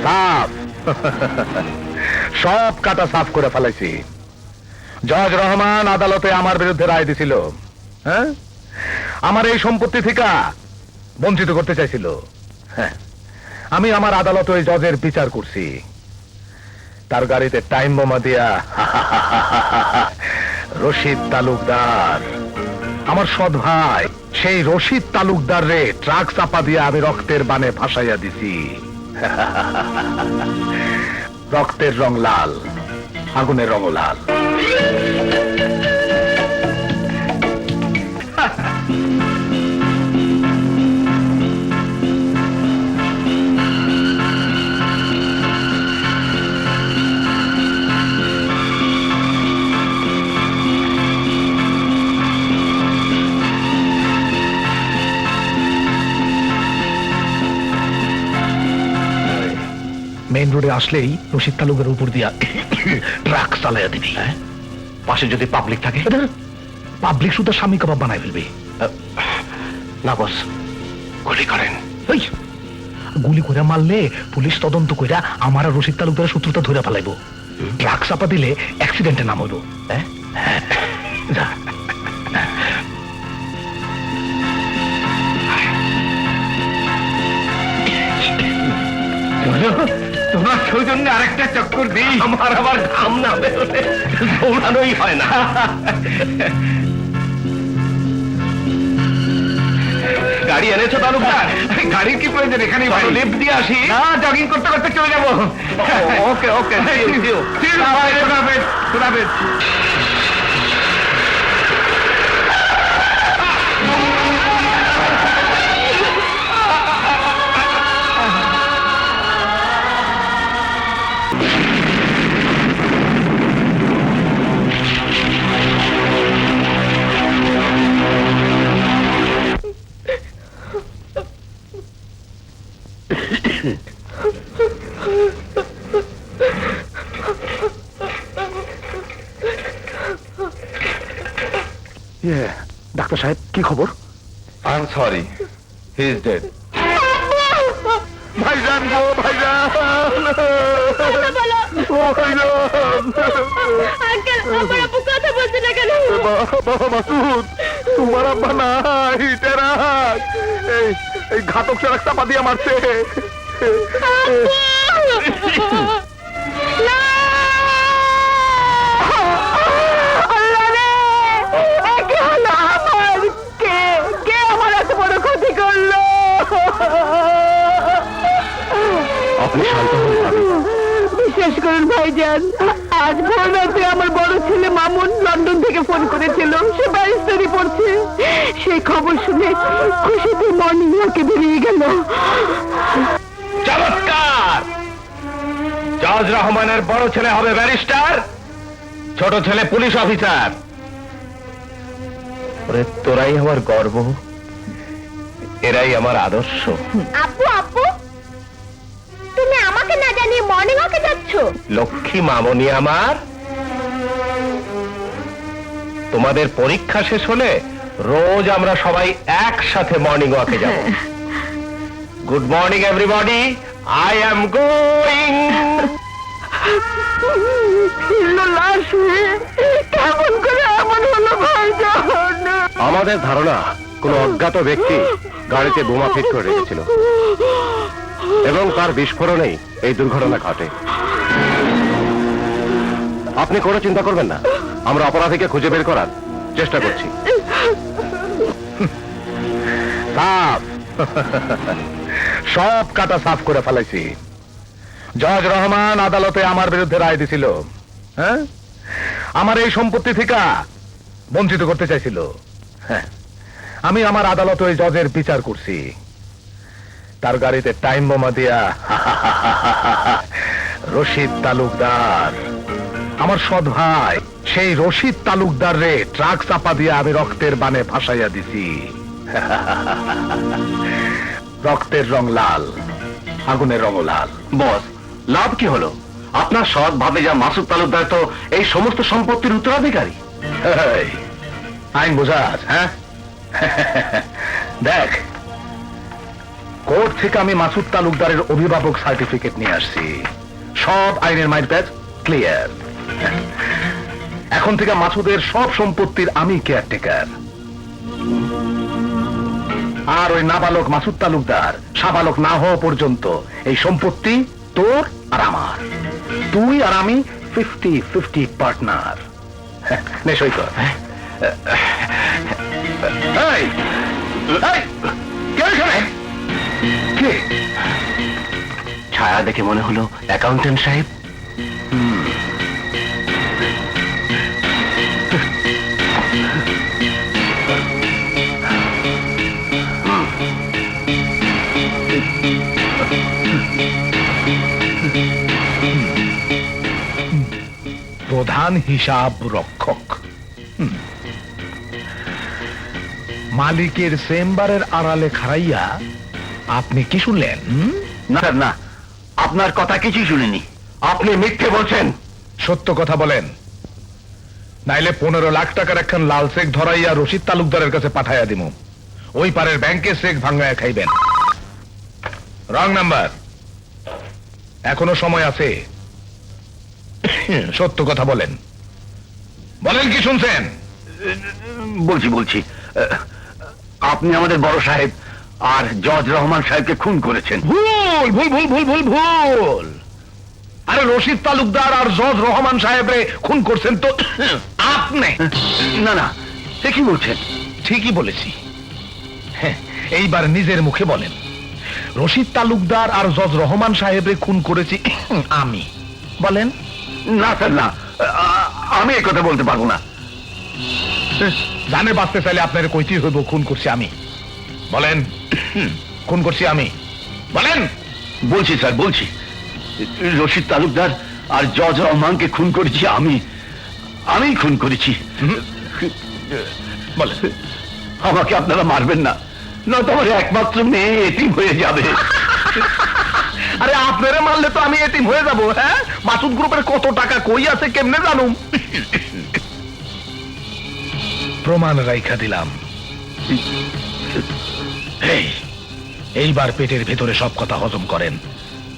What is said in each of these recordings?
সাফ সব কাটা সাফ করে ফেলাইছি। জজ রহমান আদালতে আমার বিরুদ্ধে রায় দিছিল। হ্যাঁ, আমার এই সম্পত্তি থেকে বঞ্চিত করতে চাইছিল। হ্যাঁ, আমি আমার আদালতে ওই জজের বিচার করছি। তার গাড়িতে টাইম বোমা দিয়া রশিদ তালুকদার, আমার সৎ ভাই, সেই রশিদ তালুকদার রে ট্রাক চাপা দিয়া আমি রক্তের বানে ভাসাইয়া দিছি। রক্তের রং লাল, আগুনের রং লাল। মেইন রোডে আসলেই রশিদ তালুকের উপর দিয়া ট্রাক চালাইয়া দিবি। পাশে যদি পাবলিক থাকে, পাবলিক শুধু স্বামী কাবাব বানাই ফেলবে। না বস, গুলি করেন। গুলি করে মারলে পুলিশ তদন্ত কইরা আমার আর রশিদ তালুকদারের শত্রুতা ধরে ফেলাইব। ট্রাক চাপা দিলে অ্যাক্সিডেন্টে নাম হইব। তোমার সৌজন্যে আরেকটা চক্কর দিই। আমার আবার ঘাম না বেরোলে দৌড়ানোই হয় না। গাড়ি এনেছো তালুকদার? গাড়ির কি প্রয়োজন? এখানেই ভালো লিফট দিয়ে আসি। না, জগিং করতে করতে চলে যাবো। ওকে ওকে, শোনাবেন। ডাক্তার সাহেব, কি খবর? I am sorry, he is dead. ভাইজান গো, ভাইজান, ও ভাইজান। বাবা মাসুদ, তোমার আব্বা নাই, টেরাক এই ঘাতক সে রাস্তা পা দিয়ে মারছে। আপনি শান্ত হন ভাবি। বিশ্বাস করুন ভাইজান, আজ ভোর রাতে আমার বড় ছেলে মামুন লন্ডন থেকে ফোন করেছিল। সে ব্যারিস্টারি পড়ছে। সেই খবর শুনে খুশিতে মর্নিং ওয়াকে বেরিয়ে গেল। চমৎকার! জজ রহমানের বড় ছেলে হবে ব্যারিস্টার, ছোট ছেলে পুলিশ অফিসার। ওরে, তোরাই আমার গর্ব, এরাই আমার আদর্শ। আপু আপু, তুমি আমাকে না জানিয়ে মর্নিং ওয়াকে যাচ্ছ? লক্ষ্মী মামনি আমার, তোমাদের পরীক্ষা শেষ হলে রোজ আমরা সবাই একসাথে মর্নিং ওয়াকে যাব। Good morning everybody, I am going. লাশ কেমন করে এমন হলো ভাইজান? আমাদের ধারণা কোন অজ্ঞাত ব্যক্তি গাড়িতে বোমা ফিট করে রেখেছিল এবং তার বিস্ফোরণেই এই দুর্ঘটনা ঘটে। আপনি কোনো চিন্তা করবেন না, আমরা অপরাধীকে খুঁজে বের করার চেষ্টা করছি। সাফ সব কাটা সাফ করে ফেলাইছি। জজ রহমান আদালতে আমার বিরুদ্ধে রায় দিছিল। হ্যাঁ, আমার এই সম্পত্তি থেকে বঞ্চিত করতে চাইছিল। হ্যাঁ, আমি আমার আদালতে ওই জজের বিচার করছি। তার গাড়িতে টাইম বোমা দিয়া রশিদ তালুকদার, আমার সৎ ভাই, সেই রশিদ তালুকদার রে ট্রাক চাপা দিয়া আমি রক্তের বানে ভাসাইয়া দিছি। রক্তের রং লাল, আগুনের রং লাল। বস, লাভ কি হলো? আপনার সৎ ভাবে যা মাসুদ তালুকদার তো এই সমস্ত সম্পত্তির উত্তরাধিকারী। এই, আইন বোঝাস? হ্যাঁ, দেখ কোর্ট থেকে আমি মাসুদ তালুকদারের অভিভাবক সার্টিফিকেট নিয়ে আসছি। সব আইনের মাইরপ্যাচ ক্লিয়ার। এখন থেকে মাসুদের সব সম্পত্তির আমি কেয়ারটেকার। আর ওই নাবালক মাসুদ তালুকদার সাবালক না হওয়া পর্যন্ত এই সম্পত্তি তোর আর আমার। তুই আর আমি 50-50 পার্টনার। নে সই কর। এই, এই, কে এখানে? কে? ছায়া দেখে মনে হলো অ্যাকাউন্টেন্ট সাহেব। প্রধান হিসাব রক্ষক। মালিকের চেম্বারের আড়ালে খাড়াইয়া আপনি কি শুনলেন? না স্যার, না, আপনার কথা কিছুই শুনিনি। আপনি মিথ্যে বলছেন। সত্য কথা বলেন, নাইলে 15 লাখ টাকার একখান লাল চেক ধরাইয়া রশিদ তালুকদারের কাছে পাঠাইয়া দিব। ওই পারের ব্যাংকে চেক ভাঙ্গায়া খাইবেন। Wrong number. এখনো সময় আছে। সত্য কথা বলেন। বলেন কি শুনছেন? বলছি আপনি আমাদের বড় সাহেব আর জজ রহমান সাহেবকে খুন করেছেন। ভুল ভুল ভুল ভুল ভুল ভুল। আরে রশিদ তালুকদার আর জজ রহমান সাহেবরে খুন করছেন তো আপনি। না না, সে কি বলছেন? ঠিকই বলেছি। হ্যাঁ, এইবার নিজের মুখে বলেন, রশিদ তালুকদার আর জজ রহমান সাহেবরে খুন করেছি আমি। বলেন। না স্যার, না, আমি এ কথা বলতে পারবো না। জানে বাঁচতে চাইলে আপনার কইতেই হইব খুন করছি আমি। বলেন, খুন করছি আমি। বলেন। বলছি স্যার, বলছি রশিদ তালুকদার আর জজ রহমানকে খুন করেছি আমি। আমি খুন করেছি। বলেন। আমাকে আপনারা মারবেন না, নয়তো আমার একমাত্র মেয়ে এতিম হয়ে যাবে। আরে আপনারে মারলে তো আমি এতিম হয়ে যাব। হ্যাঁ, মাসুদ গ্রুপের কত টাকা কই আছে কেমনে জানুম? প্রমাণ রাইখা দিলাম। এইবার পেটের ভেতরে সব কথা হজম করেন।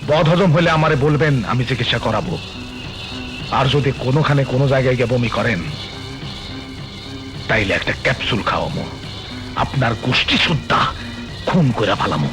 বদ হজম হলে আমারে বলবেন, আমি চিকিৎসা করাবো। আর যদি কোনোখানে কোনো জায়গায় গিয়ে বমি করেন, তাইলে একটা ক্যাপসুল খাওয়ামো। আপনার গোষ্ঠী সুদ্ধা খুন করে ফালামো।